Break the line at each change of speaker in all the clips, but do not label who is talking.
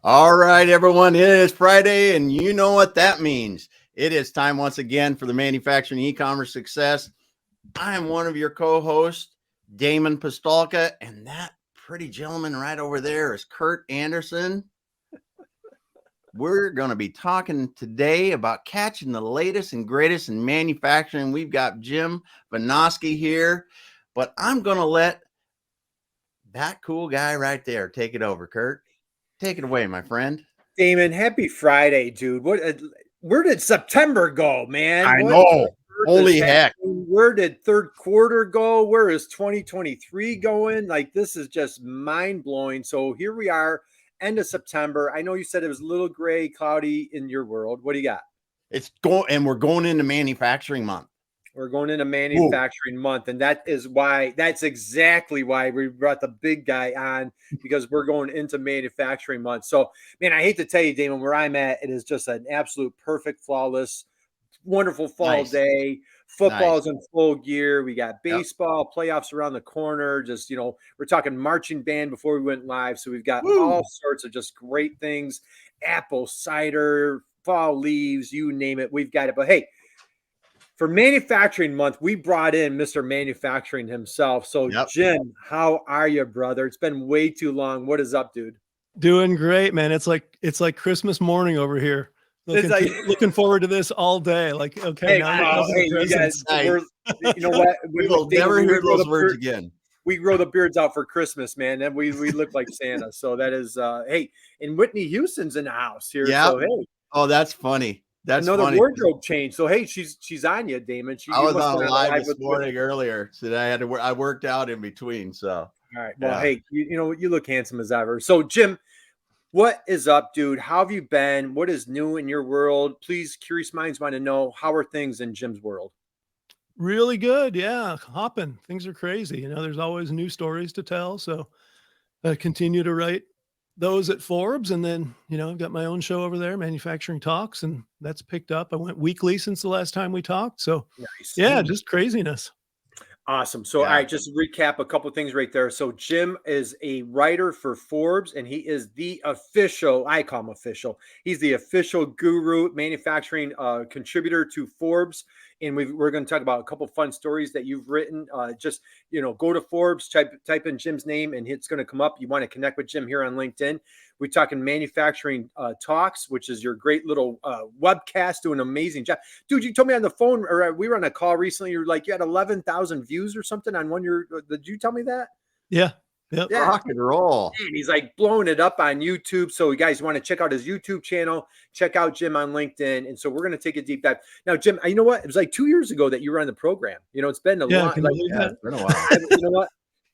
All right, everyone. It is Friday, and you know what that means. It is time once again for the Manufacturing E-commerce Success. I am one of your co-hosts, Damon Pistolka, and that pretty gentleman right over there is Kurt Anderson. We're going to be talking today about catching the latest and greatest in manufacturing. We've got Jim Vinoski here, but I'm going to let that cool guy right there take it over, Kurt. Take it away, my friend.
Damon, happy Friday, dude. Where did September go, man?
I know. Holy heck.
Where did third quarter go? Where is 2023 going? Like, this is just mind-blowing. So here we are, end of September. I know you said it was a little gray, cloudy in your world. What do you got?
We're going into manufacturing month.
We're going into manufacturing month, and that's exactly why we brought the big guy on, because we're going into manufacturing month. So, man, I hate to tell you, Damon, where I'm at, it is just an absolute perfect, flawless, wonderful fall day. Football's in full gear. We got baseball, playoffs around the corner. Just, we're talking marching band before we went live. So we've got all sorts of just great things, apple cider, fall leaves, you name it. We've got it. But hey, for manufacturing month, we brought in Mr. Manufacturing himself. So, Jim, how are you, brother? It's been way too long. What is up, dude?
Doing great, man. It's like Christmas morning over here. Looking forward to this all day. Like, okay,
you guys, you know what?
We will never hear those words again.
We grow the beards out for Christmas, man, and we look like Santa. So that is, hey, and Whitney Houston's in the house here.
Yeah.
So, hey.
Oh, that's funny. That's
another
funny.
Wardrobe change. So hey, she's on you, Damon.
I was on live this morning earlier, so I worked out in between. So
all right. Well, hey, you look handsome as ever. So Jim, what is up, dude? How have you been? What is new in your world? Please, curious minds want to know, how are things in Jim's world?
Really good. Yeah, hopping. Things are crazy. There's always new stories to tell. So I continue to write those at Forbes, and then I've got my own show over there, Manufacturing Talks, and that's picked up. I went weekly since the last time we talked, so nice. Yeah, just craziness.
Awesome. So all right, just to recap a couple of things right there. So Jim is a writer for Forbes, and he is the official, I call him official, he's the official guru manufacturing contributor to Forbes. And we're going to talk about a couple of fun stories that you've written. Just, go to Forbes, type in Jim's name, and it's going to come up. You want to connect with Jim here on LinkedIn. We're talking Manufacturing Talks, which is your great little webcast, doing an amazing job. Dude, you told me on the phone, or we were on a call recently, you're like, you had 11,000 views or something on one. Did you tell me that?
Yeah. Yep.
Yeah. Rock and roll.
And he's like blowing it up on YouTube. So you guys want to check out his YouTube channel, check out Jim on LinkedIn. And so we're going to take a deep dive. Now, Jim, you know what? It was like 2 years ago that you were on the program. It's been a long time.
It's been a while.
You know what?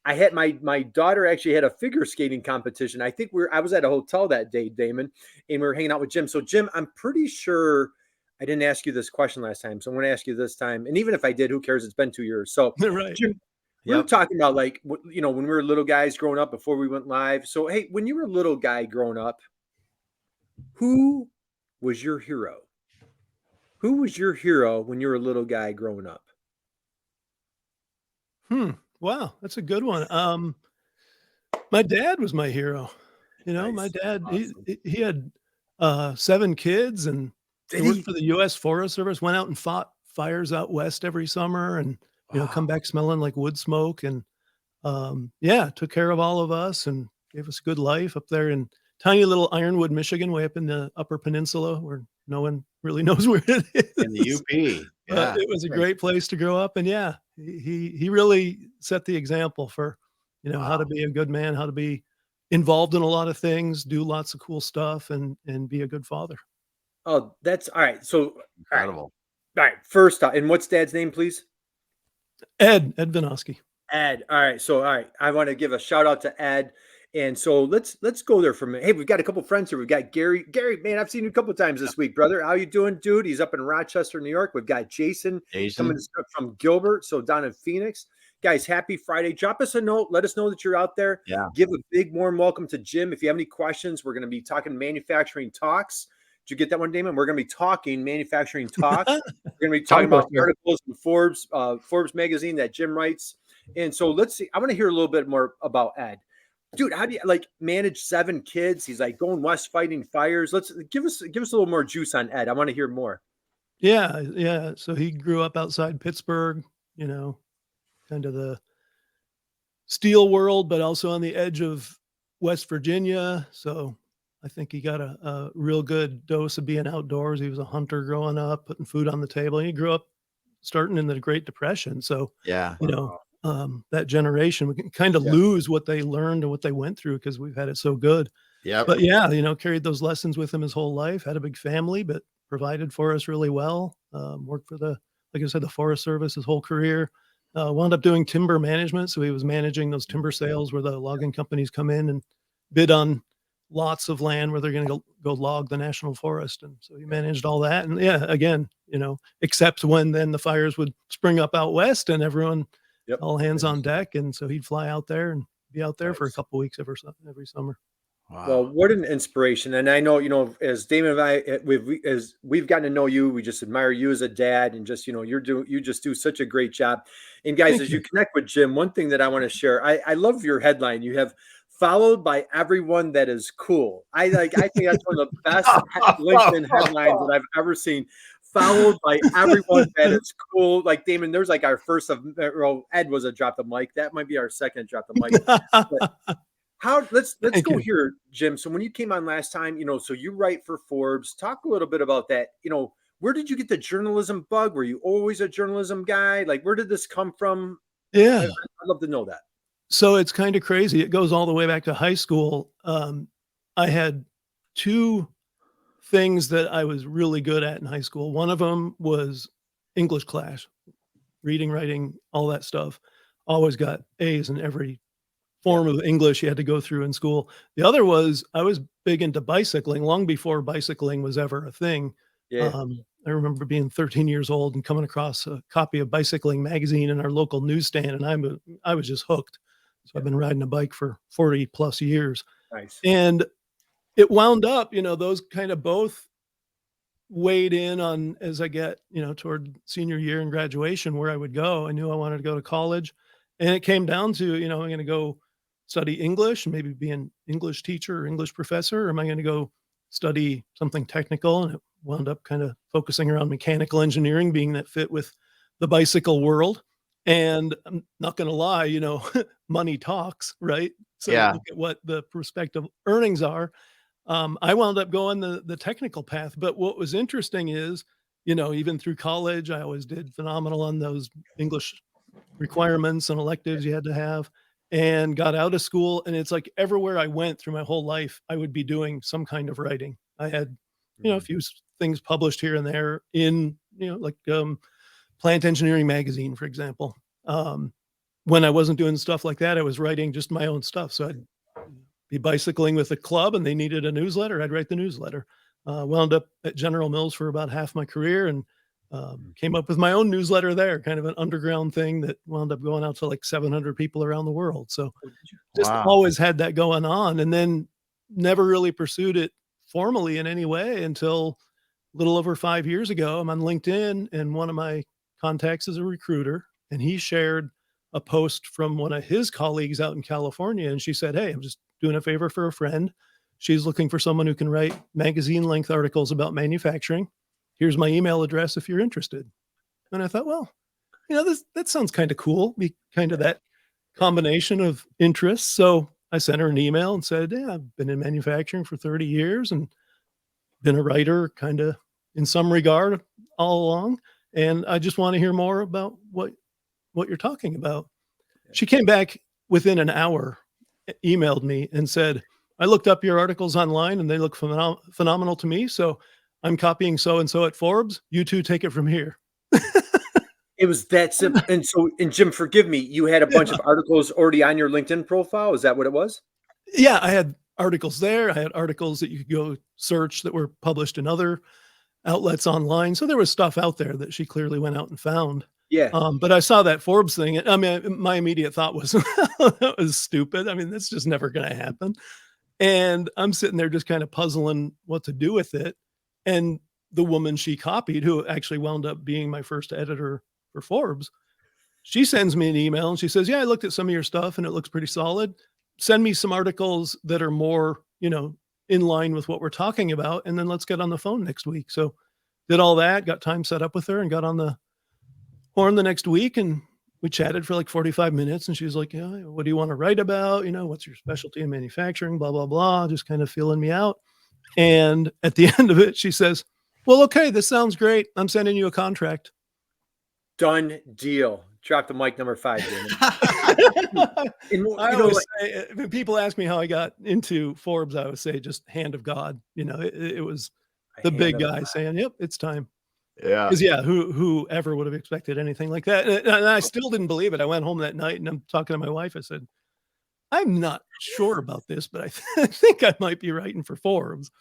I had my daughter actually had a figure skating competition. I think I was at a hotel that day, Damon, and we were hanging out with Jim. So Jim, I'm pretty sure I didn't ask you this question last time. So I'm going to ask you this time. And even if I did, who cares? It's been 2 years. So
right.
Jim, we were talking about, like, when we were little guys growing up before we went live. So, hey, when you were a little guy growing up, who was your hero? Who was your hero when you were a little guy growing up?
Wow, that's a good one. My dad was my hero. Nice. My dad, awesome. he had 7 kids, and he worked for the U.S. Forest Service, went out and fought fires out west every summer, and come back smelling like wood smoke, and took care of all of us and gave us a good life up there in tiny little Ironwood, Michigan, way up in the Upper Peninsula, where no one really knows where it is.
In the UP. Yeah.
It was a great place to grow up, and he really set the example for how to be a good man, how to be involved in a lot of things, do lots of cool stuff, and be a good father.
Oh, that's all right. So
incredible.
All right. First, and what's Dad's name, please?
Ed Vinoski.
Ed. All right. So, all right. I want to give a shout out to Ed. And so let's go there for a minute. Hey, we've got a couple friends here. We've got Gary. Gary, man, I've seen you a couple of times this week, brother. How you doing, dude? He's up in Rochester, New York. We've got Jason coming from Gilbert, so down in Phoenix. Guys, happy Friday. Drop us a note. Let us know that you're out there.
Yeah.
Give a big warm welcome to Jim. If you have any questions, we're going to be talking Manufacturing Talks. Did you get that one, Damon? We're going to be talking Manufacturing Talks. We're going to be talking about articles in Forbes magazine that Jim writes. And so let's see. I want to hear a little bit more about Ed. dude, how do you like manage 7 kids? He's like going west fighting fires. Let's give us a little more juice on Ed. I want to hear more.
Yeah, yeah. So he grew up outside Pittsburgh, you know, kind of the steel world, but also on the edge of West Virginia. So I think he got a real good dose of being outdoors. He was a hunter growing up, putting food on the table. He grew up starting in the Great Depression. So,
Yeah.
you know, that generation, we can kind of lose what they learned and what they went through because we've had it so good.
Yeah.
But yeah, you know, carried those lessons with him his whole life, had a big family, but provided for us really well. Worked for like I said, the Forest Service his whole career. Wound up doing timber management. So he was managing those timber sales where the logging companies come in and bid on lots of land where they're going to go log the national forest. And so he managed all that. And yeah, again, you know, except when then the fires would spring up out west and everyone, all hands on deck. And so he'd fly out there and be out there for a couple of weeks every summer.
Wow.
Well, what an inspiration. And I know, you know, as Damon and I, we've gotten to know you, we just admire you as a dad and just, you know, you just do such a great job. And guys, as you connect with Jim, one thing that I want to share, I love your headline. You have followed by everyone that is cool. I think that's one of the best LinkedIn headlines that I've ever seen. Followed by everyone that is cool. Like Damon, there's like our first of, Ed was a drop the mic. That might be our second drop the mic. But let's go here, Jim. So when you came on last time, you know, so you write for Forbes. Talk a little bit about that. You know, where did you get the journalism bug? Were you always a journalism guy? Like, where did this come from?
Yeah,
I'd love to know that.
So it's kind of crazy. It goes all the way back to high school. I had 2 things that I was really good at in high school. One of them was English class, reading, writing, all that stuff. Always got A's in every form of English you had to go through in school. The other was I was big into bicycling long before bicycling was ever a thing. I remember being 13 years old and coming across a copy of Bicycling magazine in our local newsstand, and I was just hooked. So I've been riding a bike for 40 plus years.
Nice.
And it wound up, you know, those kind of both weighed in on as I get, you know, toward senior year and graduation where I would go. I knew I wanted to go to college, and it came down to, you know, I'm going to go study English and maybe be an English teacher or English professor, or am I going to go study something technical? And it wound up kind of focusing around mechanical engineering, being that fit with the bicycle world. And I'm not going to lie, you know, money talks, right? So look at what the prospective earnings are. I wound up going the technical path. But what was interesting is, you know, even through college, I always did phenomenal on those English requirements and electives you had to have, and got out of school. And it's like everywhere I went through my whole life, I would be doing some kind of writing. I had, you know, a few things published here and there in, you know, like Plant Engineering magazine, for example. When I wasn't doing stuff like that, I was writing just my own stuff. So I'd be bicycling with a club and they needed a newsletter. I'd write the newsletter. Wound up at General Mills for about half my career and came up with my own newsletter there, kind of an underground thing that wound up going out to like 700 people around the world. So just always had that going on, and then never really pursued it formally in any way until a little over 5 years ago. I'm on LinkedIn, and one of my contacts is a recruiter, and he shared a post from one of his colleagues out in California. And she said, "Hey, I'm just doing a favor for a friend. She's looking for someone who can write magazine length articles about manufacturing. Here's my email address if you're interested." And I thought, well, you know, that sounds kind of cool. Be kind of that combination of interests. So I sent her an email and said, "Yeah, I've been in manufacturing for 30 years and been a writer kind of in some regard all along. And I just want to hear more about what you're talking about." She came back within an hour, emailed me and said, "I looked up your articles online and they look phenomenal to me. So I'm copying so-and-so at Forbes. You two take it from here."
It was that simple. And Jim, forgive me, you had a bunch of articles already on your LinkedIn profile. Is that what it was?
Yeah, I had articles there. I had articles that you could go search that were published in other outlets online. So there was stuff out there that she clearly went out and found.
Yeah.
But I saw that Forbes thing. I mean, my immediate thought was, that was stupid. I mean, that's just never going to happen. And I'm sitting there just kind of puzzling what to do with it. And the woman she copied, who actually wound up being my first editor for Forbes, she sends me an email and she says, "Yeah, I looked at some of your stuff and it looks pretty solid. send me some articles that are more, in line with what we're talking about. And then let's get on the phone next week. So did all that, got time set up with her and got on the horn the next week. And we chatted for like 45 minutes. And she was like, yeah, what do you want to write about? What's your specialty in manufacturing, blah, blah, blah, just kind of feeling me out. And at the end of it, she says, well, okay, this sounds great. I'm sending you a contract.
Done deal. Drop the mic number 5.
When people ask me how I got into Forbes, I would say just hand of God. It was the big guy saying, yep, it's time.
Yeah.
Because whoever would have expected anything like that? And I still didn't believe it. I went home that night and I'm talking to my wife. I said, I'm not sure about this, but I think I might be writing for Forbes.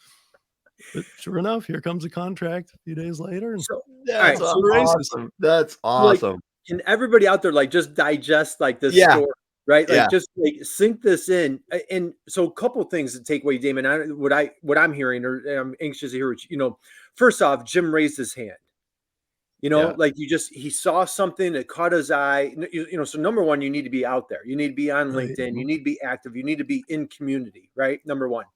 But sure enough, here comes a contract a few days later. And
that's awesome. That's awesome.
Can everybody out there just digest this story, right? Just sink this in. And so a couple of things to take away, Damon. What I'm hearing, or I'm anxious to hear what first off, Jim raised his hand. He saw something that caught his eye. So number one, you need to be out there. You need to be on LinkedIn. You need to be active. You need to be in community, right? Number one.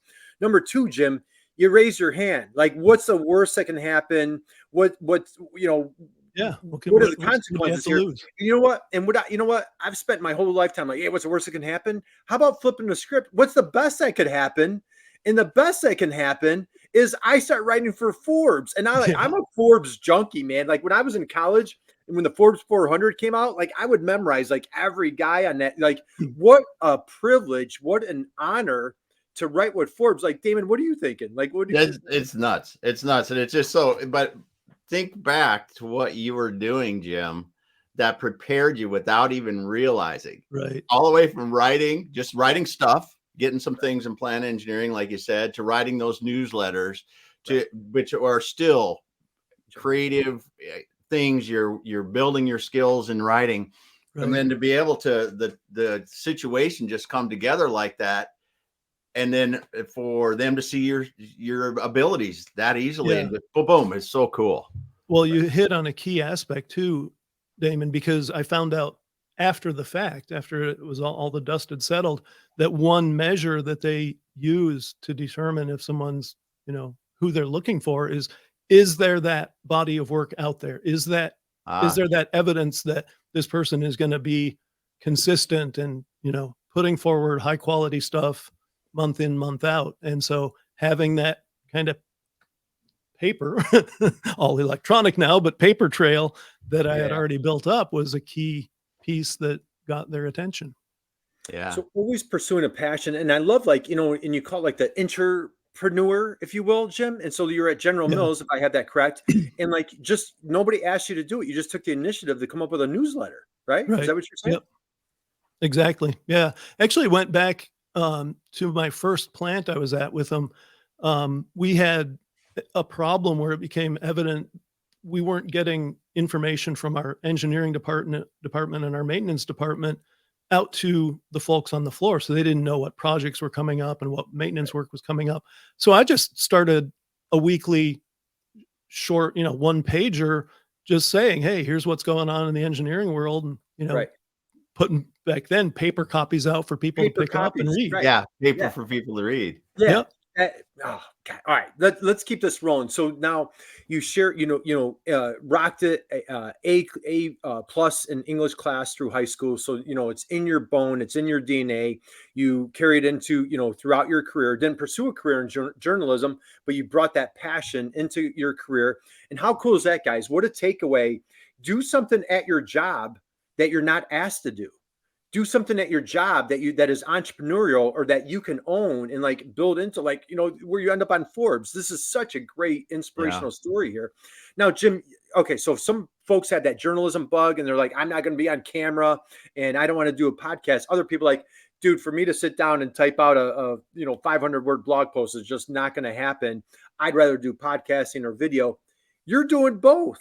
Number two, Jim, you raise your hand. What's the worst that can happen? What are the consequences here? You know what? And I've spent my whole lifetime what's the worst that can happen? How about flipping the script? What's the best that could happen? And the best that can happen is I start writing for Forbes. And I'm a Forbes junkie, man. When I was in college and when the Forbes 400 came out, I would memorize every guy on that. What a privilege, what an honor to write with Forbes. Damon, what are you thinking?
It's nuts. It's nuts. And it's just but think back to what you were doing, Jim, that prepared you without even realizing.
Right.
All the way from just writing stuff, getting some things in plant engineering, like you said, to writing those newsletters, which are still creative things. You're building your skills in writing. Right. And then to be able to the situation just come together like that. And then for them to see your abilities that easily, and boom, it's so cool.
Well, you hit on a key aspect too, Damon, because I found out after the fact, after it was all the dust had settled, that one measure that they use to determine if someone's, who they're looking for is there that body of work out there? Is there that evidence that this person is going to be consistent and, putting forward high quality stuff month in, month out. And so having that kind of paper, all electronic now, but paper trail that I had already built up was a key piece that got their attention.
Yeah.
So always pursuing a passion. And I love and you call it the entrepreneur, if you will, Jim. And so you're at General Mills, if I have that correct. And just nobody asked you to do it. You just took the initiative to come up with a newsletter, right? Is that what you're saying?
Yep. Exactly. Yeah. Actually went back to my first plant I was at with them. We had a problem where it became evident we weren't getting information from our engineering department and our maintenance department out to the folks on the floor. So they didn't know what projects were coming up and what maintenance work was coming up. So I just started a weekly short, one pager, just saying, hey, here's what's going on in the engineering world. And, putting back then paper copies out for people to pick up and read.
Right. Yeah. Paper for people to read.
Yeah. Oh, God. All right. Let's keep this rolling. So now you share, rocked it A plus in English class through high school. So, it's in your bone, it's in your DNA. You carried into, throughout your career, didn't pursue a career in journalism, but you brought that passion into your career. And how cool is that, guys? What a takeaway. Do something at your job that you're not asked to do. Do something at your job that is entrepreneurial or that you can own and build into where you end up on Forbes. This is such a great inspirational story here. Now, Jim, okay, so some folks had that journalism bug and they're like, I'm not going to be on camera and I don't want to do a podcast. Other people dude, for me to sit down and type out a 500 word blog post is just not going to happen. I'd rather do podcasting or video. You're doing both.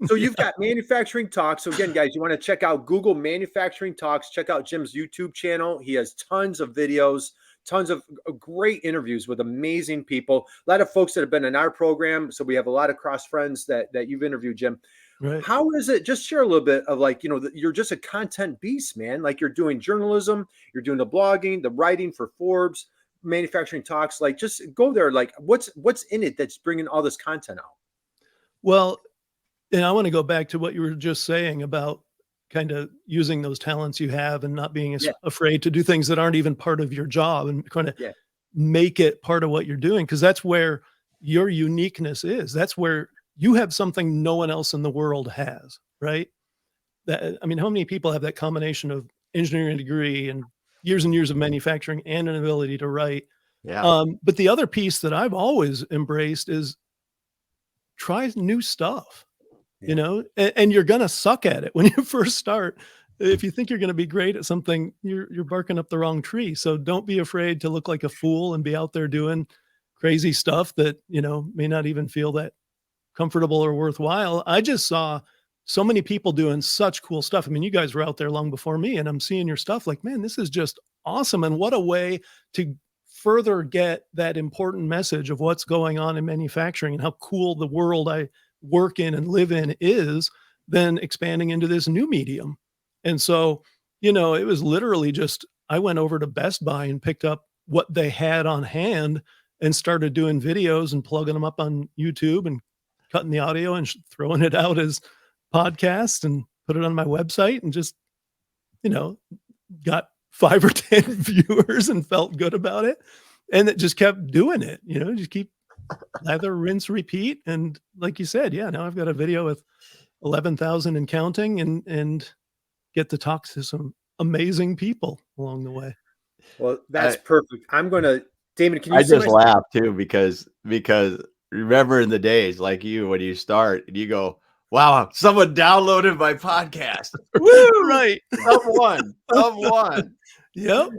So you've got Manufacturing Talks. So again, guys, you want to check out Google Manufacturing Talks. Check out Jim's YouTube channel. He has tons of videos, tons of great interviews with amazing people. A lot of folks that have been in our program. So we have a lot of cross friends that you've interviewed, Jim.
Right.
How is it? Just share a little bit of like, you're just a content beast, man. Like you're doing journalism, you're doing the blogging, the writing for Forbes, manufacturing talks. Like just go there. Like what's in it that's bringing all this content out?
Well, and I want to go back to what you were just saying about kind of using those talents you have and not being
Yeah.
afraid to do things that aren't even part of your job and kind of
Yeah.
make it part of what you're doing. Because that's where your uniqueness is. That's where you have something no one else in the world has, right? I mean, how many people have that combination of engineering degree and years of manufacturing and an ability to write?
Yeah.
But the other piece that I've always embraced is try new stuff.
Yeah.
And you're going to suck at it when you first start. If you think you're going to be great at something, you're barking up the wrong tree. So don't be afraid to look like a fool and be out there doing crazy stuff that, may not even feel that comfortable or worthwhile. I just saw so many people doing such cool stuff. I mean, you guys were out there long before me, and I'm seeing your stuff like, man, this is just awesome. And what a way to further get that important message of what's going on in manufacturing and how cool the world I work in and live in is, then expanding into this new medium. And so, it was literally just, I went over to Best Buy and picked up what they had on hand and started doing videos and plugging them up on YouTube and cutting the audio and throwing it out as podcasts and put it on my website and just, got 5 or 10 viewers and felt good about it. And it just kept doing it, just keep lather, rinse, repeat. And like you said, yeah, now I've got a video with 11,000 and counting and get to talk to some amazing people along the way.
Well, that's perfect. I'm going to, Damon, can you
I just laugh too, because remember in the days like you, when you start and you go, wow, someone downloaded my podcast.
Woo! Right.
Someone.
Yep.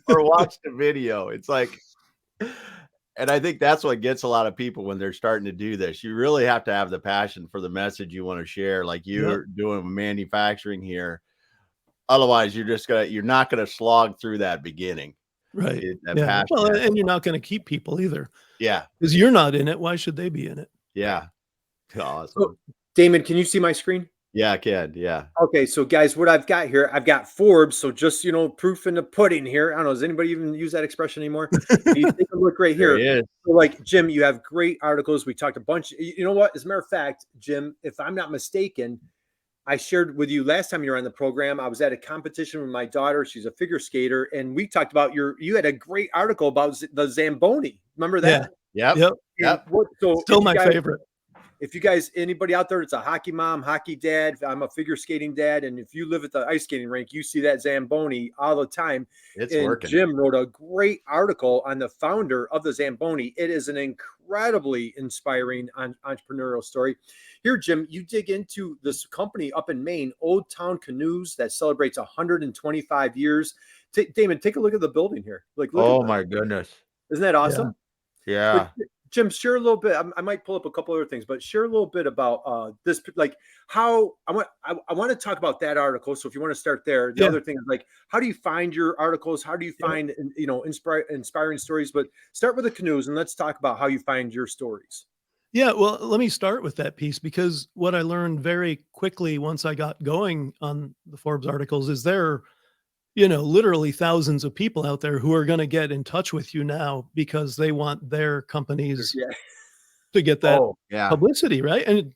Or watch the video. It's like, and I think that's what gets a lot of people when they're starting to do this. You really have to have the passion for the message you want to share, like you're doing manufacturing here. Otherwise, you're not gonna slog through that beginning.
Right.
Passion.
Well, and you're not going to keep people either.
Yeah.
Because you're not in it. Why should they be in it?
Yeah. Awesome.
So, Damon, can you see my screen?
Yeah, I can. Yeah.
Okay. So guys, what I've got here, I've got Forbes. So just, proof in the pudding here. I don't know. Does anybody even use that expression anymore? You take a look right here. So like, Jim, you have great articles. We talked a bunch. You know what? As a matter of fact, Jim, if I'm not mistaken, I shared with you last time you were on the program. I was at a competition with my daughter. She's a figure skater. And we talked about you had a great article about the Zamboni. Remember that?
Yeah. Yep.
So
still my favorite.
If you guys, anybody out there, it's a hockey mom, hockey dad. I'm a figure skating dad. And if you live at the ice skating rink, you see that Zamboni all the time.
It's working.
Jim wrote a great article on the founder of the Zamboni. It is an incredibly inspiring entrepreneurial story. Here, Jim, you dig into this company up in Maine, Old Town Canoes, that celebrates 125 years. Damon, take a look at the building here. Like,
oh my goodness.
Isn't that awesome?
Yeah.
But, Jim, share a little bit. I might pull up a couple other things, but share a little bit about this, like how I want to talk about that article. So if you want to start there, the other thing is like, how do you find your articles? How do you find, inspiring stories? But start with the canoes and let's talk about how you find your stories.
Yeah, well, let me start with that piece, because what I learned very quickly once I got going on the Forbes articles is there, literally thousands of people out there who are going to get in touch with you now because they want their companies to get that publicity, right? And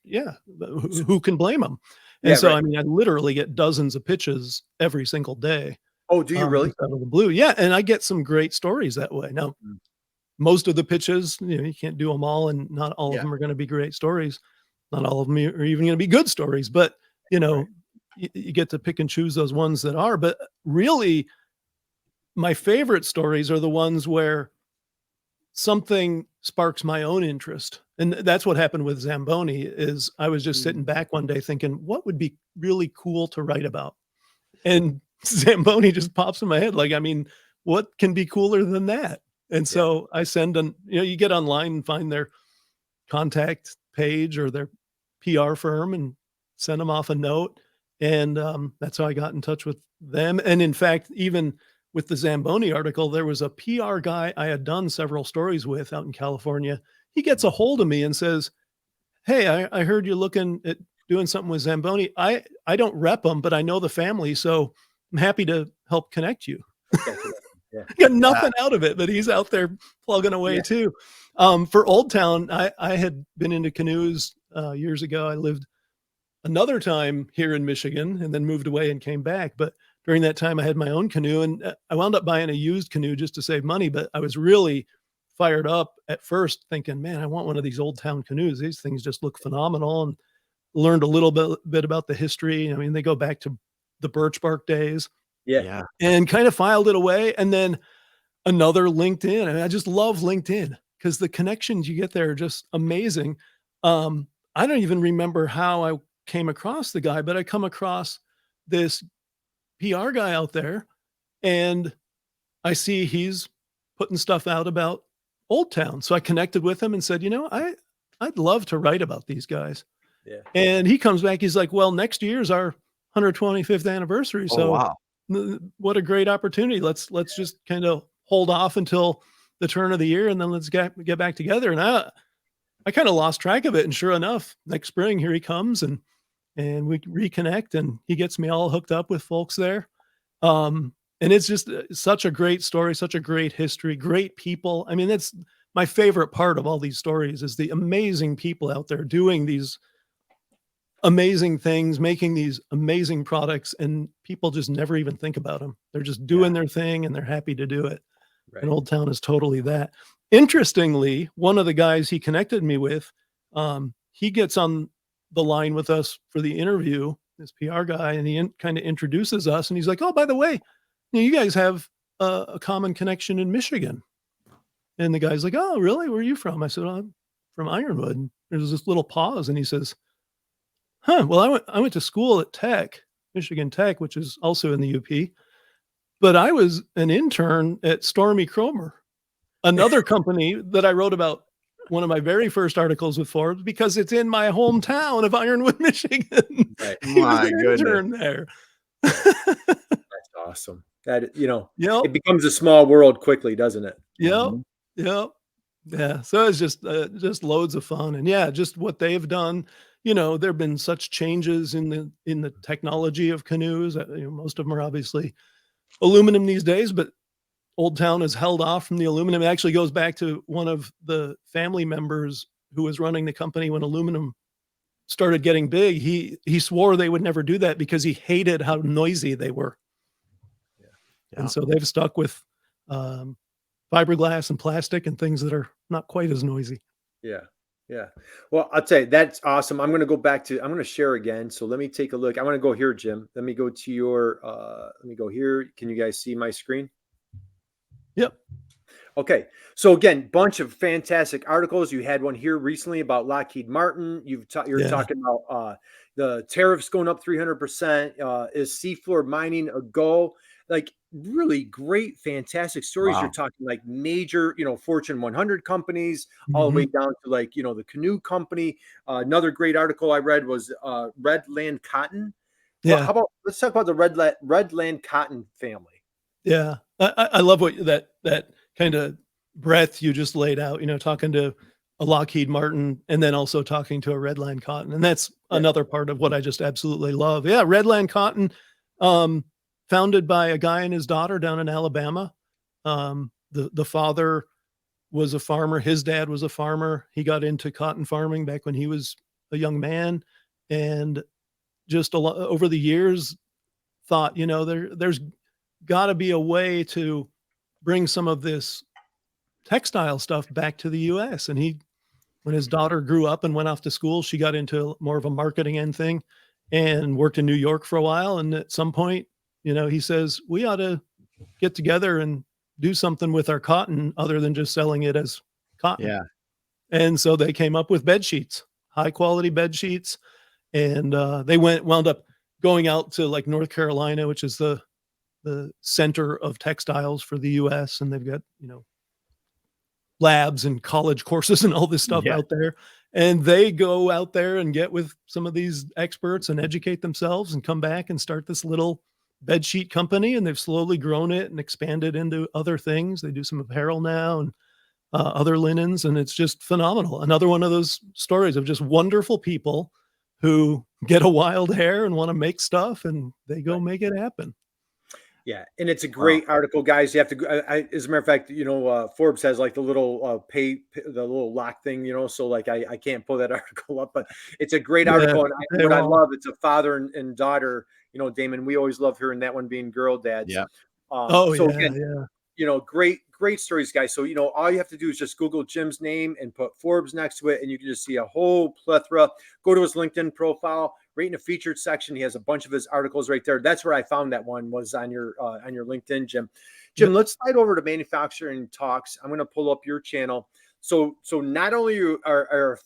who can blame them? And so, I mean, I literally get dozens of pitches every single day.
Oh, do you really?
Out of the blue. Yeah. And I get some great stories that way. Now, most of the pitches, you can't do them all, and not all of them are going to be great stories. Not all of them are even going to be good stories, but you get to pick and choose those ones that are. But really, my favorite stories are the ones where something sparks my own interest. And that's what happened with Zamboni. Is I was just sitting back one day thinking, what would be really cool to write about? And Zamboni just pops in my head. Like, I mean, what can be cooler than that? And so I send you get online and find their contact page or their PR firm and send them off a note. And that's how I got in touch with them. And in fact, even with the Zamboni article, there was a PR guy I had done several stories with out in California. He gets a hold of me and says, hey, I heard you're looking at doing something with Zamboni. I don't rep them, but I know the family, so I'm happy to help connect you.
Yeah.
Got nothing out of it, but he's out there plugging away too. For Old Town, I had been into canoes years ago. I lived another time here in Michigan and then moved away and came back. But during that time, I had my own canoe, and I wound up buying a used canoe just to save money. But I was really fired up at first thinking, man, I want one of these Old Town canoes. These things just look phenomenal, and learned a little bit about the history. I mean, they go back to the birch bark days.
Yeah.
And kind of filed it away. And then another LinkedIn. I mean, I just love LinkedIn because the connections you get there are just amazing. I don't even remember how I came across the guy, but I come across this PR guy out there, and I see he's putting stuff out about Old Town. So I connected with him and said, I'd love to write about these guys.
Yeah.
And he comes back. He's like, well, next year's our 125th anniversary. So
wow.
What a great opportunity. Let's just kind of hold off until the turn of the year, and then let's get back together. And I kind of lost track of it. And sure enough, next spring, here he comes, and we reconnect, and he gets me all hooked up with folks there. And it's just such a great story, such a great history, great people. I mean, that's my favorite part of all these stories is the amazing people out there doing these amazing things, making these amazing products, and people just never even think about them. They're just doing their thing, and they're happy to do it. Right. And Old Town is totally that. Interestingly, one of the guys he connected me with, he gets on the line with us for the interview, this PR guy, and he kind of introduces us, and he's like, oh, by the way, you guys have a common connection in Michigan. And the guy's like, oh, really? Where are you from? I said, oh, I'm from Ironwood. And there's this little pause, and he says, well, I went to school at Tech, Michigan Tech, which is also in the UP, but I was an intern at Stormy Cromer, another company that I wrote about one of my very first articles with Forbes because it's in my hometown of Ironwood, Michigan.
Right.
My goodness. Intern there.
That's awesome. That, it becomes a small world quickly, doesn't it?
Yep. Yeah. So it's just loads of fun. And just what they've done. There've been such changes in the technology of canoes. Most of them are obviously aluminum these days, but Old Town has held off from the aluminum. It actually goes back to one of the family members who was running the company when aluminum started getting big. He swore they would never do that because he hated how noisy they were. Yeah. And so they've stuck with fiberglass and plastic and things that are not quite as noisy.
Yeah. Well, I'll tell you, that's awesome. I'm going to share again. So let me take a look. I want to go here, Jim. Let me go to let me go here. Can you guys see my screen?
Yep.
Okay. So again, bunch of fantastic articles. You had one here recently about Lockheed Martin. You're talking about the tariffs going up 300%. Is seafloor mining a go? Like really great, fantastic stories. Wow. You're talking like major, Fortune 100 companies, all the way down to like, the canoe company. Another great article I read was Redland Cotton.
Yeah.
Well, let's talk about the Redland Cotton family.
Yeah. I love what that kind of breadth you just laid out, talking to a Lockheed Martin and then also talking to a Redland Cotton. And that's another part of what I just absolutely love. Yeah. Redland Cotton, founded by a guy and his daughter down in Alabama. The father was a farmer. His dad was a farmer. He got into cotton farming back when he was a young man, and just over the years thought, there's got to be a way to bring some of this textile stuff back to the U.S. And when his daughter grew up and went off to school, she got into more of a marketing end thing and worked in New York for a while. And at some point, he says, we ought to get together and do something with our cotton other than just selling it as cotton.
Yeah.
And so they came up with bed sheets, high quality bed sheets. And they wound up going out to like North Carolina, which is the center of textiles for the US. And they've got, labs and college courses and all this stuff out there. And they go out there and get with some of these experts and educate themselves and come back and start this little bed sheet company. And they've slowly grown it and expanded into other things. They do some apparel now. And other linens, and it's just phenomenal. Another one of those stories of just wonderful people who get a wild hair and want to make stuff, and they go make it happen.
Yeah, and it's a great article, guys. You have to. As a matter of fact, Forbes has like the little the little lock thing, so like I can't pull that article up, but it's a great article. And what I love, it's a father and daughter. Damon, we always love hearing that one being girl dads.
Yeah.
Great stories, guys. So, all you have to do is just Google Jim's name and put Forbes next to it, and you can just see a whole plethora. Go to his LinkedIn profile, right in the featured section. He has a bunch of his articles right there. That's where I found that one was on your LinkedIn, Jim. Jim, let's slide over to Manufacturing Talks. I'm going to pull up your channel. So not only are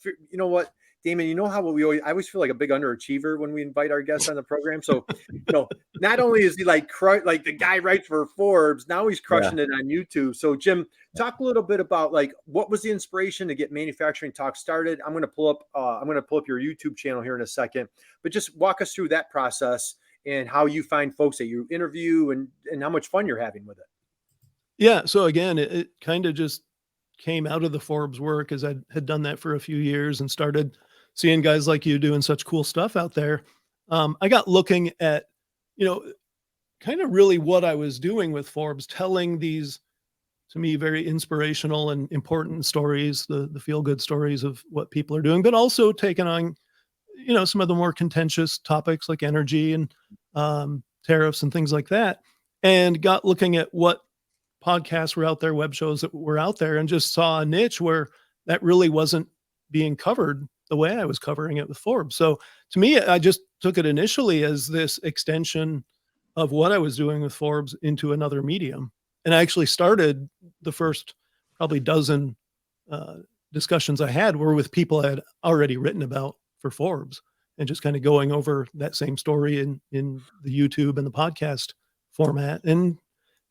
Damon, you know how I always feel like a big underachiever when we invite our guests on the program. So, not only is he like the guy writes for Forbes, now he's crushing it on YouTube. So, Jim, talk a little bit about like what was the inspiration to get Manufacturing Talk started. I'm going to pull up your YouTube channel here in a second, but just walk us through that process and how you find folks that you interview and how much fun you're having with it.
Yeah. So again, it kind of just came out of the Forbes work, as I had done that for a few years and started seeing guys like you doing such cool stuff out there. I got looking at, kind of really what I was doing with Forbes, telling these, to me, very inspirational and important stories, the feel-good stories of what people are doing, but also taking on, some of the more contentious topics like energy and tariffs and things like that. And got looking at what podcasts were out there, web shows that were out there, and just saw a niche where that really wasn't being covered the way I was covering it with Forbes. So to me, I just took it initially as this extension of what I was doing with Forbes into another medium. And I actually started the first probably dozen discussions I had were with people I had already written about for Forbes, and just kind of going over that same story in the YouTube and the podcast format. And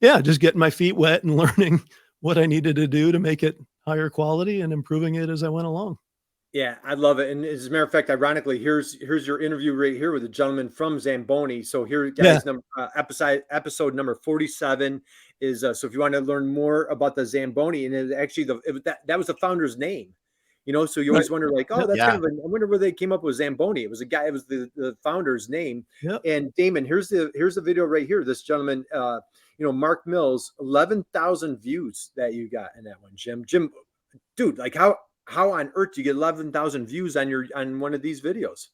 yeah, just getting my feet wet and learning what I needed to do to make it higher quality and improving it as I went along.
Yeah, I love it. And as a matter of fact, ironically, here's your interview right here with a gentleman from Zamboni. So here, guys, episode number 47 is so if you want to learn more about the Zamboni, and it actually that was the founder's name. So you always wonder like, oh, that's kind of I wonder where they came up with Zamboni. It was it was the founder's name. Yep. And Damon, here's the video right here. This gentleman, Mark Mills, 11,000 views that you got in that one, Jim, dude, like how on earth do you get 11,000 views on one of these videos?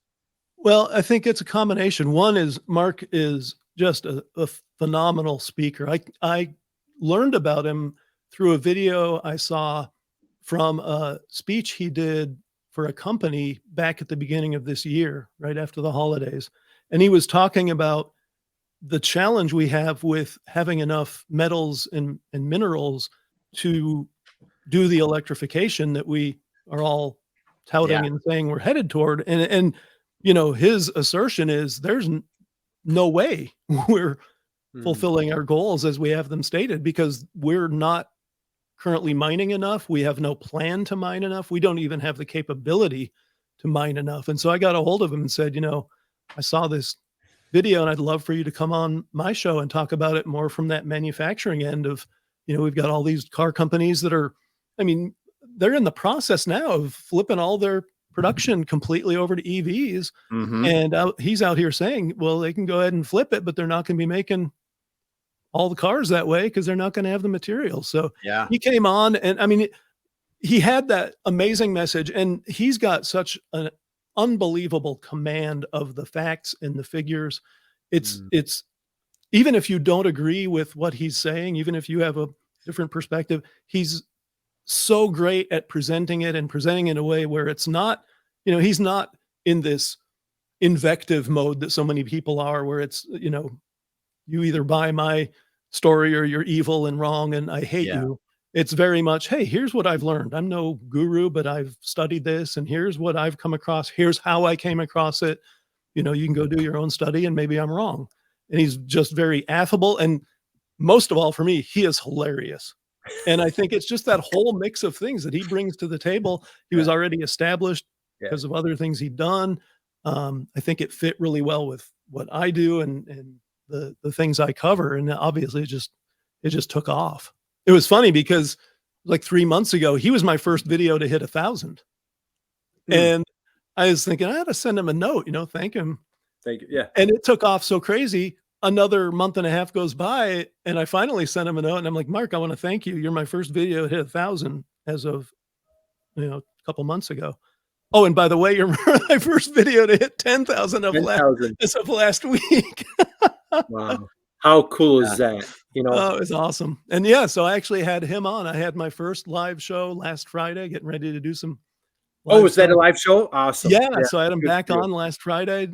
Well, I think it's a combination. One is Mark is just a phenomenal speaker. I learned about him through a video I saw from a speech he did for a company back at the beginning of this year, right after the holidays. And he was talking about the challenge we have with having enough metals and minerals to do the electrification that we are all touting and saying we're headed toward. And his assertion is there's no way we're fulfilling our goals as we have them stated, because we're not currently mining enough. We have no plan to mine enough. We don't even have the capability to mine enough. And so I got a hold of him and said, I saw this video and I'd love for you to come on my show and talk about it more from that manufacturing end of, we've got all these car companies that are, they're in the process now of flipping all their production completely over to EVs. Mm-hmm. And he's out here saying, well, they can go ahead and flip it, but they're not going to be making all the cars that way because they're not going to have the materials. So he came on and he had that amazing message, and he's got such an unbelievable command of the facts and the figures. It's even if you don't agree with what he's saying, even if you have a different perspective, he's so great at presenting it and presenting it in a way where it's not, he's not in this invective mode that so many people are, where it's, you either buy my story or you're evil and wrong and I hate you. It's very much, hey, here's what I've learned. I'm no guru, but I've studied this, and here's what I've come across. Here's how I came across it. You can go do your own study and maybe I'm wrong. And he's just very affable. And most of all, for me, he is hilarious. And I think it's just that whole mix of things that he brings to the table. He was already established because of other things he'd done. I think it fit really well with what I do and the things I cover. And obviously it just took off. It was funny because like 3 months ago, he was my first video to hit 1,000. And I was thinking I had to send him a note, thank him.
Thank you. Yeah.
And it took off so crazy. Another month and a half goes by, and I finally sent him a note, and I'm like, Mark, I want to thank you. You're my first video to hit 1,000 as of, a couple months ago. Oh, and by the way, you're my first video to hit 10,000 as of last week.
Wow. How cool is that?
Oh, it was awesome. And yeah, so I actually had him on. I had my first live show last Friday, getting ready to do some.
Oh, was that a live show? Awesome.
Yeah. So I had him back on last Friday.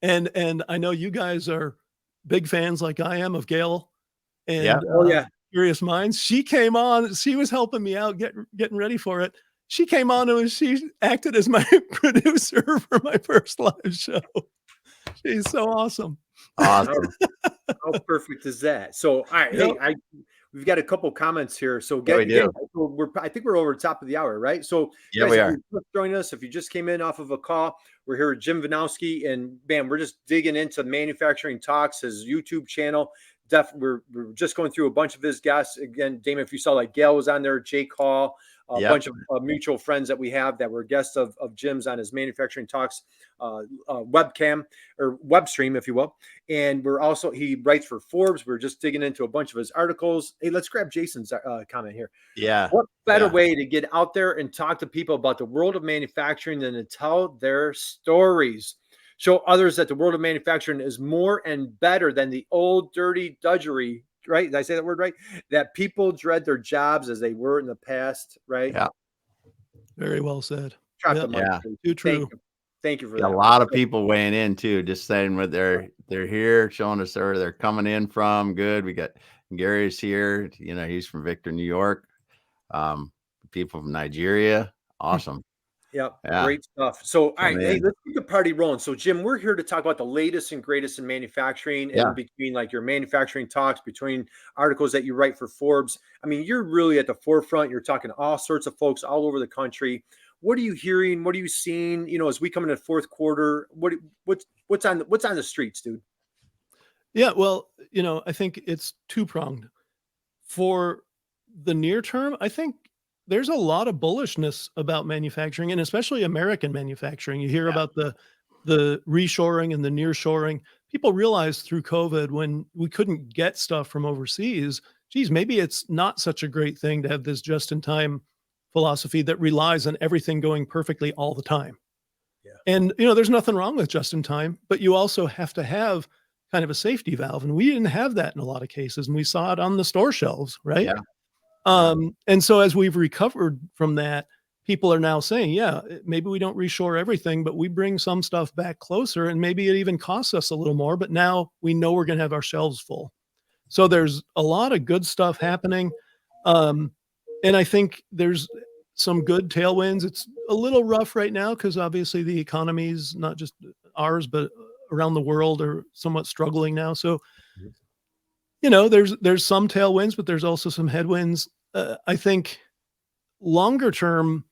And I know you guys are big fans like I am of Gail and Curious Minds. She came on, she was helping me out, getting ready for it. She came on and she acted as my producer for my first live show. She's so awesome.
Awesome.
How perfect is that? So, all right. Yep. Hey, we've got a couple comments here. So I think we're over the top of the hour, right? So
yeah, we are.
Join us. If you just came in off of a call, we're here with Jim Vinoski, and man, we're just digging into Manufacturing Talks, his YouTube channel. We're just going through a bunch of his guests. Again, Damon, if you saw, like Gail was on there, Jake Hall, a bunch of mutual friends that we have that were guests of Jim's on his Manufacturing Talks webcam or web stream, if you will. And he writes for Forbes. We're just digging into a bunch of his articles. Hey, let's grab Jason's comment here.
Yeah.
What better way to get out there and talk to people about the world of manufacturing than to tell their stories? Show others that the world of manufacturing is more and better than the old dirty drudgery, right? Did I say that word right? That people dread their jobs as they were in the past, right?
Yeah.
Very well said.
Too true. Thank you for that.
A lot of people weighing in too, just saying what they're here, showing us where they're coming in from. Good. We got Gary's here. He's from Victor, New York. People from Nigeria. Awesome.
Yep. Yeah. Great stuff. So, all right, hey, let's keep the party rolling. So, Jim, we're here to talk about the latest and greatest in manufacturing, and between like your Manufacturing Talks, between articles that you write for Forbes. I mean, you're really at the forefront. You're talking to all sorts of folks all over the country. What are you hearing? What are you seeing? As we come into the fourth quarter, what's on the streets, dude?
Yeah, well, I think it's two-pronged. For the near term, I think there's a lot of bullishness about manufacturing, and especially American manufacturing. You hear about the reshoring and the nearshoring. People realized through COVID, when we couldn't get stuff from overseas, geez, maybe it's not such a great thing to have this just-in-time philosophy that relies on everything going perfectly all the time. Yeah. And, there's nothing wrong with just-in-time, but you also have to have kind of a safety valve. And we didn't have that in a lot of cases. And we saw it on the store shelves, right? Yeah. And so as we've recovered from that, people are now saying, maybe we don't reshore everything, but we bring some stuff back closer, and maybe it even costs us a little more, but now we know we're going to have our shelves full. So there's a lot of good stuff happening. And I think there's some good tailwinds. It's a little rough right now because obviously the economies, not just ours, but around the world, are somewhat struggling now. So there's some tailwinds, but there's also some headwinds. I think longer term,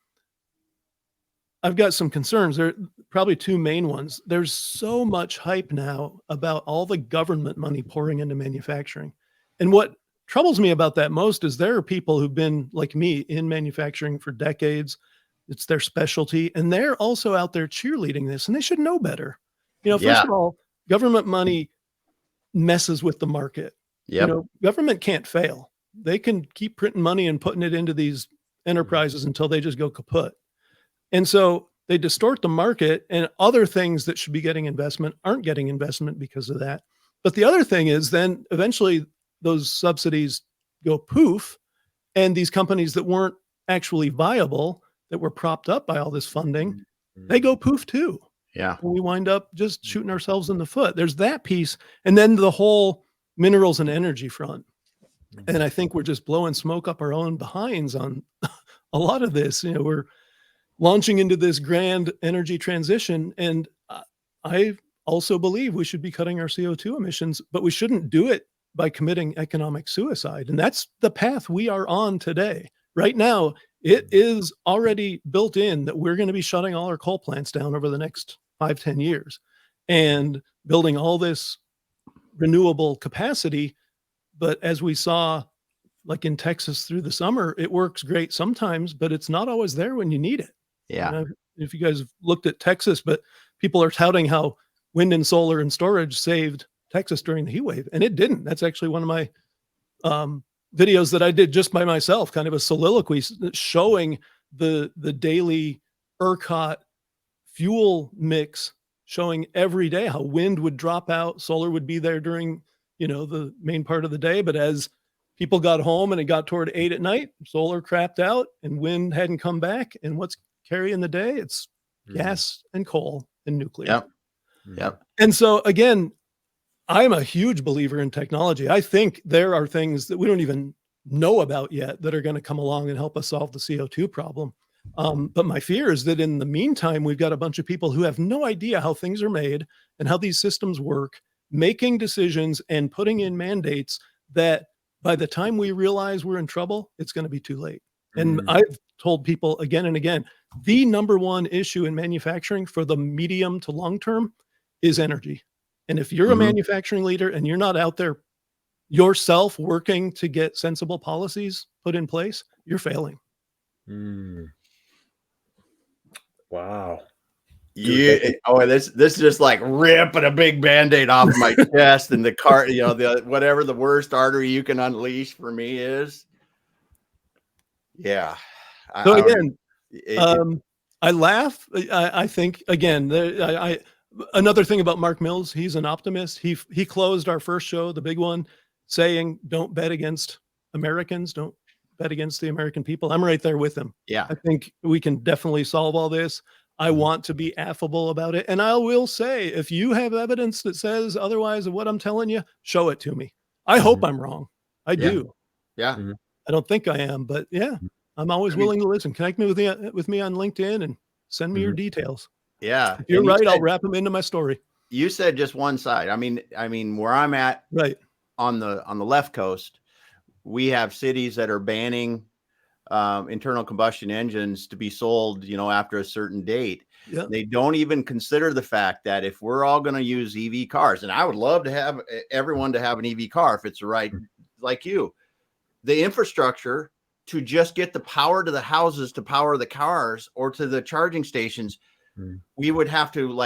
I've got some concerns. There are probably two main ones. There's so much hype now about all the government money pouring into manufacturing. And what troubles me about that most is there are people who've been like me in manufacturing for decades. It's their specialty. And they're also out there cheerleading this, and they should know better. First of all, government money messes with the market. Yep. Government can't fail. They can keep printing money and putting it into these enterprises until they just go kaput. And so they distort the market, and other things that should be getting investment aren't getting investment because of that. But the other thing is then eventually those subsidies go poof, and these companies that weren't actually viable, that were propped up by all this funding, they go poof too.
Yeah.
And we wind up just shooting ourselves in the foot. There's that piece. And then the whole minerals and energy front. And I think we're just blowing smoke up our own behinds on a lot of this. We're launching into this grand energy transition. And I also believe we should be cutting our CO2 emissions, but we shouldn't do it by committing economic suicide. And that's the path we are on today. Right now, it is already built in that we're going to be shutting all our coal plants down over the next 5-10 years and building all this renewable capacity. But as we saw like in Texas through the summer, it works great sometimes, but it's not always there when you need it.
Yeah.
If you guys have looked at Texas, but people are touting how wind and solar and storage saved Texas during the heat wave, and it didn't. That's actually one of my videos that I did just by myself, kind of a soliloquy showing the daily ERCOT fuel mix, showing every day how wind would drop out, solar would be there during, the main part of the day. But as people got home and it got toward 8 at night, solar crapped out and wind hadn't come back. And what's carrying the day? It's gas and coal and nuclear.
Yep.
And so again, I'm a huge believer in technology. I think there are things that we don't even know about yet that are going to come along and help us solve the CO2 problem. But my fear is that in the meantime, we've got a bunch of people who have no idea how things are made and how these systems work, making decisions and putting in mandates that by the time we realize we're in trouble, it's going to be too late. And I've told people again and again, the number one issue in manufacturing for the medium to long term is energy. And if you're a manufacturing leader and you're not out there yourself working to get sensible policies put in place, you're failing.
Wow.
This is just like ripping a big Band-Aid off my chest, and the whatever the worst artery you can unleash for me is. Yeah.
So again, I laugh. I think again, another thing about Mark Mills, he's an optimist. He closed our first show, the big one, saying, "Don't bet against Americans. Don't bet against the American people." I'm right there with him.
Yeah.
I think we can definitely solve all this. I want to be affable about it. And I will say, if you have evidence that says otherwise of what I'm telling you, show it to me. I hope I'm wrong. I do.
Yeah.
I don't think I am, but yeah, I'm always willing to listen. Connect me with me on LinkedIn and send me your details.
Yeah.
If you're right, I'll wrap them into my story.
You said just one side. I mean, where I'm at,
right
on the left coast, we have cities that are banning internal combustion engines to be sold, after a certain date.
Yeah.
They don't even consider the fact that if we're all going to use EV cars, and I would love to have everyone to have an EV car if it's the right, like you, the infrastructure to just get the power to the houses to power the cars or to the charging stations, we would have to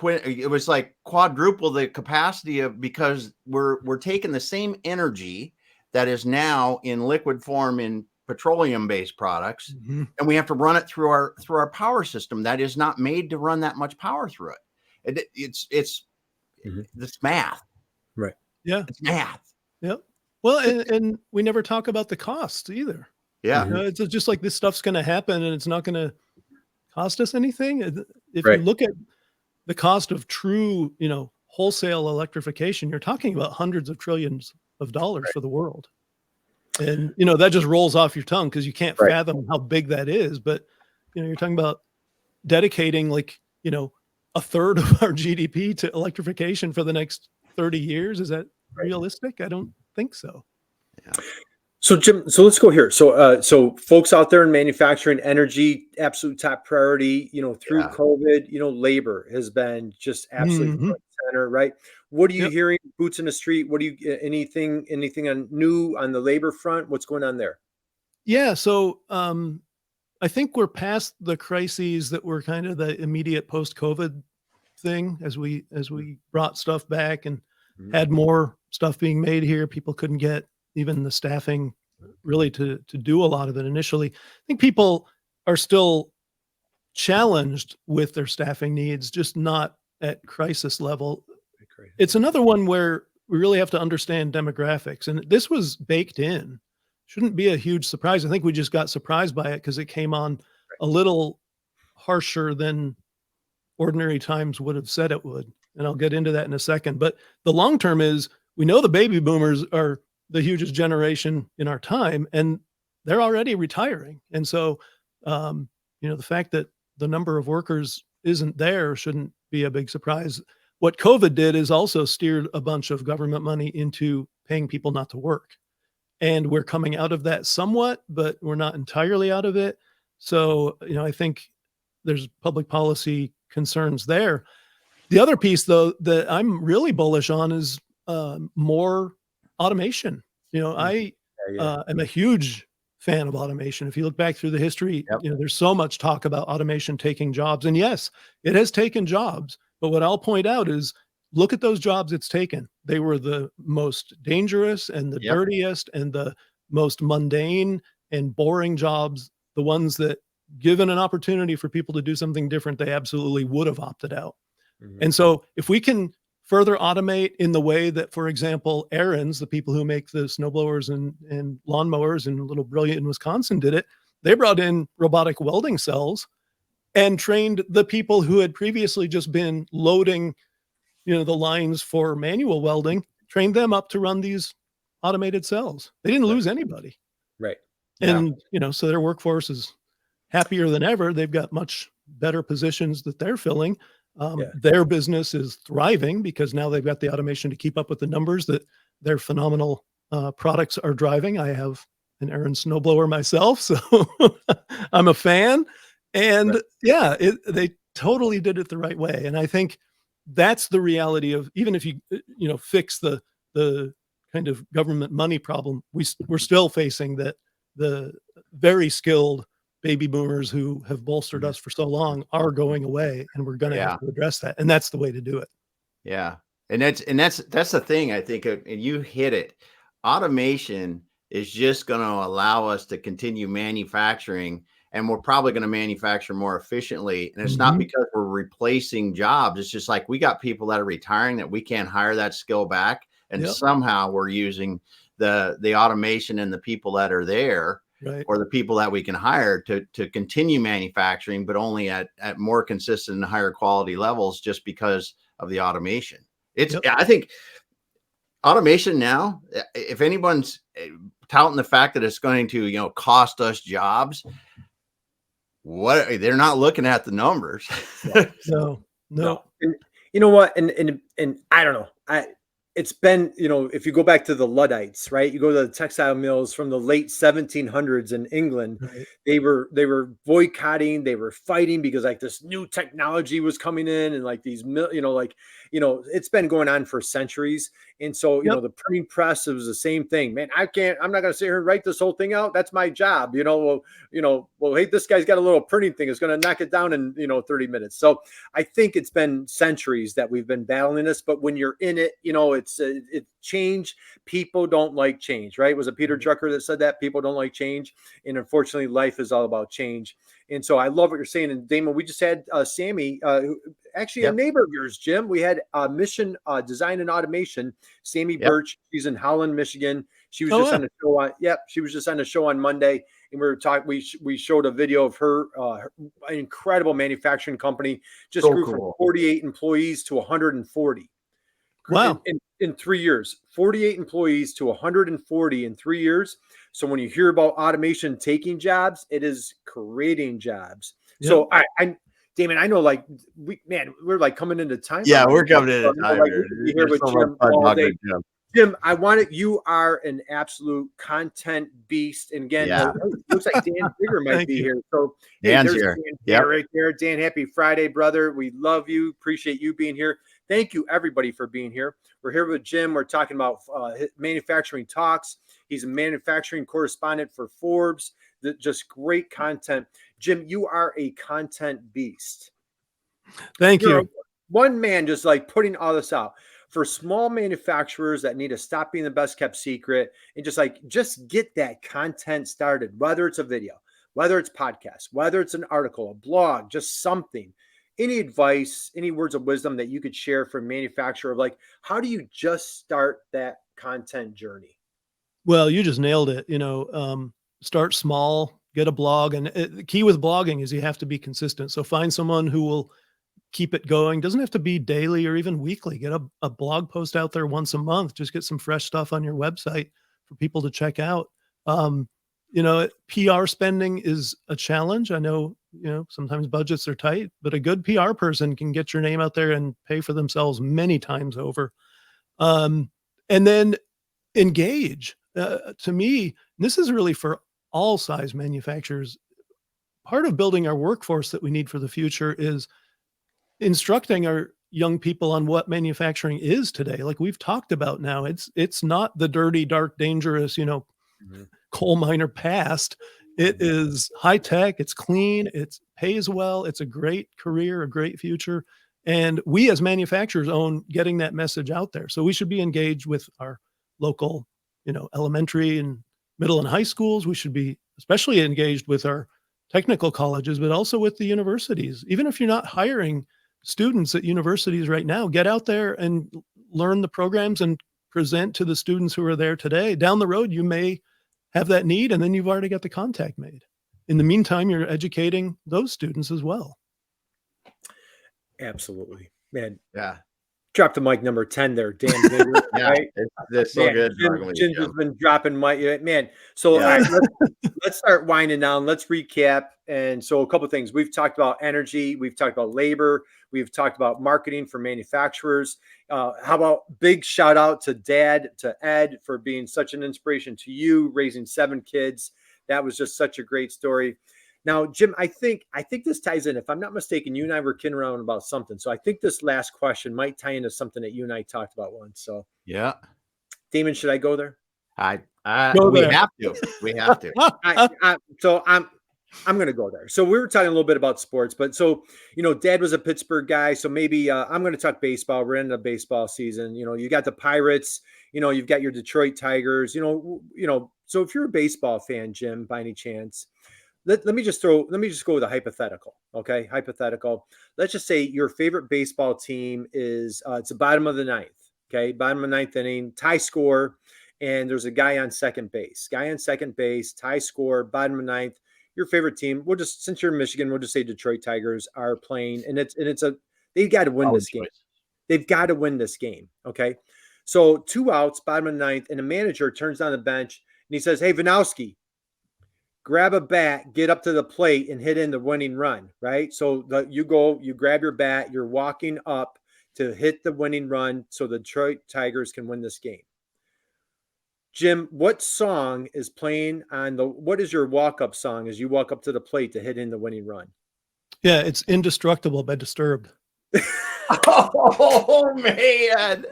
it was like quadruple the capacity because we're taking the same energy that is now in liquid form in petroleum-based products, and we have to run it through our power system that is not made to run that much power through it. It's math,
right?
Yeah,
it's math.
Yep. Well, and we never talk about the costs either.
Yeah,
it's just like this stuff's going to happen, and it's not going to cost us anything. If you look at the cost of true, wholesale electrification, you're talking about hundreds of trillions of dollars for the world. And, that just rolls off your tongue because you can't fathom how big that is. But, you're talking about dedicating a third of our GDP to electrification for the next 30 years. Is that realistic? I don't think so.
Yeah.
So Jim, let's go here. So folks out there in manufacturing, energy, absolute top priority, through COVID, labor has been just absolutely front and center, right? What are you hearing? Boots in the street. What do you, anything new on the labor front? What's going on there?
Yeah. So, I think we're past the crises that were kind of the immediate post-COVID thing as we brought stuff back and had more stuff being made here. People couldn't get even the staffing really to do a lot of it initially. I think people are still challenged with their staffing needs, just not at crisis level. It's another one where we really have to understand demographics, and this was baked in. Shouldn't be a huge surprise. I think we just got surprised by it because it came on a little harsher than ordinary times would have said it would. And I'll get into that in a second. But the long term is we know the baby boomers are the hugest generation in our time, and they're already retiring. And so, the fact that the number of workers isn't there shouldn't be a big surprise. What COVID did is also steered a bunch of government money into paying people not to work. And we're coming out of that somewhat, but we're not entirely out of it. So, I think there's public policy concerns there. The other piece, though, that I'm really bullish on is more automation. I am a huge fan of automation. If you look back through the history, there's so much talk about automation taking jobs. And yes, it has taken jobs. But what I'll point out is look at those jobs it's taken. They were the most dangerous and the dirtiest and the most mundane and boring jobs, the ones that, given an opportunity for people to do something different, they absolutely would have opted out. And so if we can further automate in the way that, for example, Aaron's, the people who make the snowblowers and lawnmowers in Little Brilliant in Wisconsin did it, they brought in robotic welding cells and trained the people who had previously just been loading, the lines for manual welding, trained them up to run these automated cells. They didn't lose anybody.
Right.
And, so their workforce is happier than ever. They've got much better positions that they're filling. Their business is thriving because now they've got the automation to keep up with the numbers that their phenomenal products are driving. I have an Aaron snowblower myself, so I'm a fan. And they totally did it the right way. And I think that's the reality of, even if you fix the kind of government money problem, we're still facing that the very skilled baby boomers who have bolstered us for so long are going away, and we're going to have to address that. And that's the way to do it.
Yeah. And that's the thing, I think, and you hit it. Automation is just going to allow us to continue manufacturing, and we're probably going to manufacture more efficiently. And it's not because we're replacing jobs. It's just like we got people that are retiring that we can't hire that skill back. And somehow we're using the automation and the people that are there, or the people that we can hire to continue manufacturing, but only at more consistent and higher quality levels just because of the automation. I think automation now, if anyone's touting the fact that it's going to, cost us jobs, they're not looking at the numbers.
No.
And you know what? And I don't know. It's been, if you go back to the Luddites, right? You go to the textile mills from the late 1700s in England, they were boycotting, they were fighting because like this new technology was coming in, and like these, it's been going on for centuries. And so, the printing press, it was the same thing, man. I'm not going to sit here and write this whole thing out. That's my job. Well, hey, this guy's got a little printing thing. It's going to knock it down in, 30 minutes. So I think it's been centuries that we've been battling this, but when you're in it, it's change. People don't like change, right? Was it Peter Drucker that said that? People don't like change. And unfortunately, life is all about change. And so I love what you're saying. And Damon, we just had Sammy, actually a neighbor of yours, Jim. We had Mission Design and Automation, Sammy Birch. She's in Holland, Michigan. She was just on the show. She was just on the show on Monday, and we were talking. We showed a video of her incredible manufacturing company. Just grew from 48 employees to 140.
Wow!
In 3 years, 48 employees to 140 in 3 years. So when you hear about automation taking jobs, it is creating jobs. Yep. So I Damon, I know, like we're like coming into time.
Yeah, we're coming into time.
Like, we here with Jim all day. Jim, I wanted, you are an absolute content beast. And again, it looks like Dan Bigger might be here. So
Dan's here.
Dan right there. Dan, happy Friday, brother. We love you. Appreciate you being here. Thank you, everybody, for being here. We're here with Jim. We're talking about manufacturing talks. He's a manufacturing correspondent for Forbes. Just great content. Jim, you are a content beast.
Thank you.
One man just like putting all this out for small manufacturers that need to stop being the best kept secret and just get that content started, whether it's a video, whether it's podcast, whether it's an article, a blog, just something. Any advice, any words of wisdom that you could share for a manufacturer of like, how do you just start that content journey?
Well, you just nailed it. Start small, get a blog. And the key with blogging is you have to be consistent. So find someone who will keep it going. Doesn't have to be daily or even weekly. Get a blog post out there once a month. Just get some fresh stuff on your website for people to check out. PR spending is a challenge. I know, sometimes budgets are tight, but a good PR person can get your name out there and pay for themselves many times over. And then engage. To me, this is really for all size manufacturers. Part of building our workforce that we need for the future is instructing our young people on what manufacturing is today. Like we've talked about now, it's not the dirty, dark, dangerous, coal miner past. It is high tech. It's clean. It pays well. It's a great career, a great future. And we as manufacturers own getting that message out there. So we should be engaged with our local, elementary and middle and high schools. We should be especially engaged with our technical colleges, but also with the universities. Even if you're not hiring students at universities right now, get out there and learn the programs and present to the students who are there today. Down the road, you may have that need, and then you've already got the contact made. In the meantime, you're educating those students as well.
Absolutely, man.
Yeah.
Drop the mic number 10 there, Dan.
Yeah,
right?
it's so good.
Jim's just been dropping mic, man. So all right, let's start winding down. Let's recap. And so a couple of things. We've talked about energy. We've talked about labor. We've talked about marketing for manufacturers. How about big shout out to Dad, to Ed, for being such an inspiration to you, raising 7 kids. That was just such a great story. Now, Jim, I think this ties in. If I'm not mistaken, you and I were kidding around about something. So I think this last question might tie into something that you and I talked about once. So
yeah,
Damon, should I go there?
We have to. We have to.
So I'm going to go there. So we were talking a little bit about sports, but so, Dad was a Pittsburgh guy. So maybe I'm going to talk baseball. We're in the baseball season. You got the Pirates, you've got your Detroit Tigers, so if you're a baseball fan, Jim, by any chance, let me just go with a hypothetical. Okay. Hypothetical. Let's just say your favorite baseball team is it's the bottom of the ninth. Okay. Bottom of the ninth inning, tie score. And there's a guy on second base, tie score, bottom of ninth. Your favorite team. Since you're in Michigan, we'll just say Detroit Tigers are playing, and they've got to win this game. They've got to win this game. Okay. So 2 outs, bottom of the ninth, and a manager turns on the bench and he says, "Hey, Vinoski, grab a bat, get up to the plate and hit in the winning run." Right. So you grab your bat, you're walking up to hit the winning run so the Detroit Tigers can win this game. Jim, what song is playing what is your walk-up song as you walk up to the plate to hit in the winning run?
Yeah, it's Indestructible by Disturbed.
Oh man.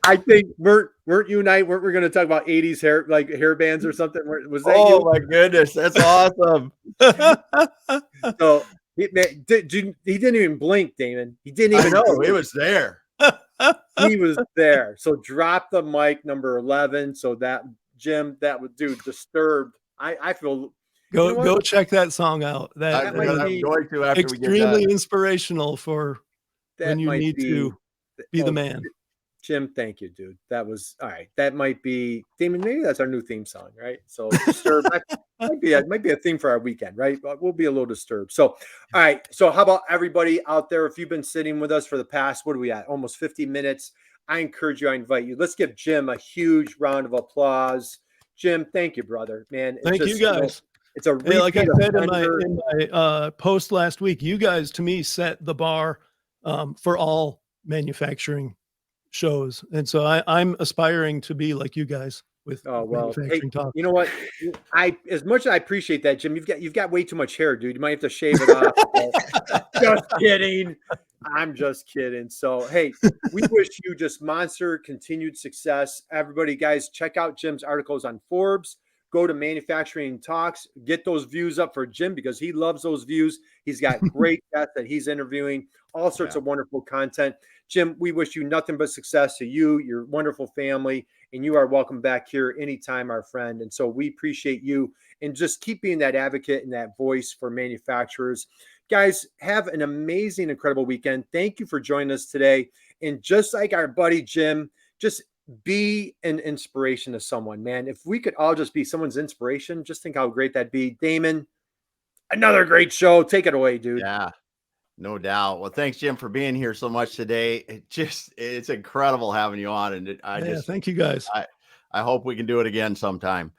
I think weren't you and I we're going to talk about 80s hair bands or something? Was that you?
My goodness, that's awesome.
So he didn't even blink, Damon. He didn't even
know he was there.
He was there. So drop the mic number 11. So that Jim, that would do Disturbed. I feel
go check that song out. That
I'm going to after
extremely
we get done.
Inspirational for when you need to be the man.
Jim, thank you, dude. That was all right. That might be Damon. Maybe that's our new theme song, right? So Disturbed might be a theme for our weekend, right? We'll be a little disturbed. So, all right. So, how about everybody out there? If you've been sitting with us for the past, what are we at? Almost 50 minutes. I encourage you. I invite you. Let's give Jim a huge round of applause. Jim, thank you, brother. Man,
thank you guys.
It's a
like I said in my post last week. You guys, to me, set the bar for all manufacturing shows, and so I'm aspiring to be like you guys with manufacturing talk.
You know what? As much as I appreciate that, Jim, you've got way too much hair, dude. You might have to shave it off. Just kidding. I'm just kidding. So hey, we wish you just monster continued success. Everybody, guys, check out Jim's articles on Forbes. Go to Manufacturing Talks, get those views up for Jim because he loves those views. He's got great guests that he's interviewing, all sorts of wonderful content. Jim, we wish you nothing but success to you, your wonderful family, and you are welcome back here anytime, our friend. And so we appreciate you and just keep being that advocate and that voice for manufacturers. Guys, have an amazing, incredible weekend. Thank you for joining us today. And just like our buddy Jim, just be an inspiration to someone, man. If we could all just be someone's inspiration, just think how great that'd be. Damon, another great show. Take it away, dude.
Yeah, no doubt. Well, thanks, Jim, for being here so much today. It's incredible having you on. And
thank you guys.
I hope we can do it again sometime.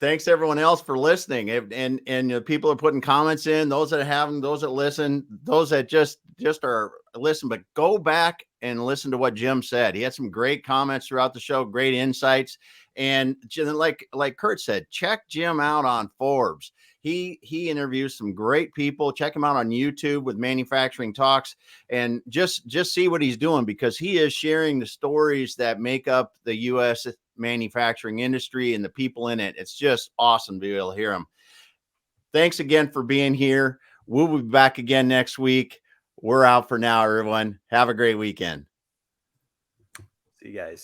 Thanks everyone else for listening. And people are putting comments in, those that have them, those that listen, those that just are listen, but go back and listen to what Jim said. He had some great comments throughout the show, great insights. And like Kurt said, check Jim out on Forbes. He interviews some great people. Check him out on YouTube with Manufacturing Talks and just see what he's doing, because he is sharing the stories that make up the U.S. manufacturing industry and the people in it. It's just awesome to be able to hear them. Thanks again for being here. We'll be back again next week. We're out for now, everyone. Have a great weekend.
See you guys.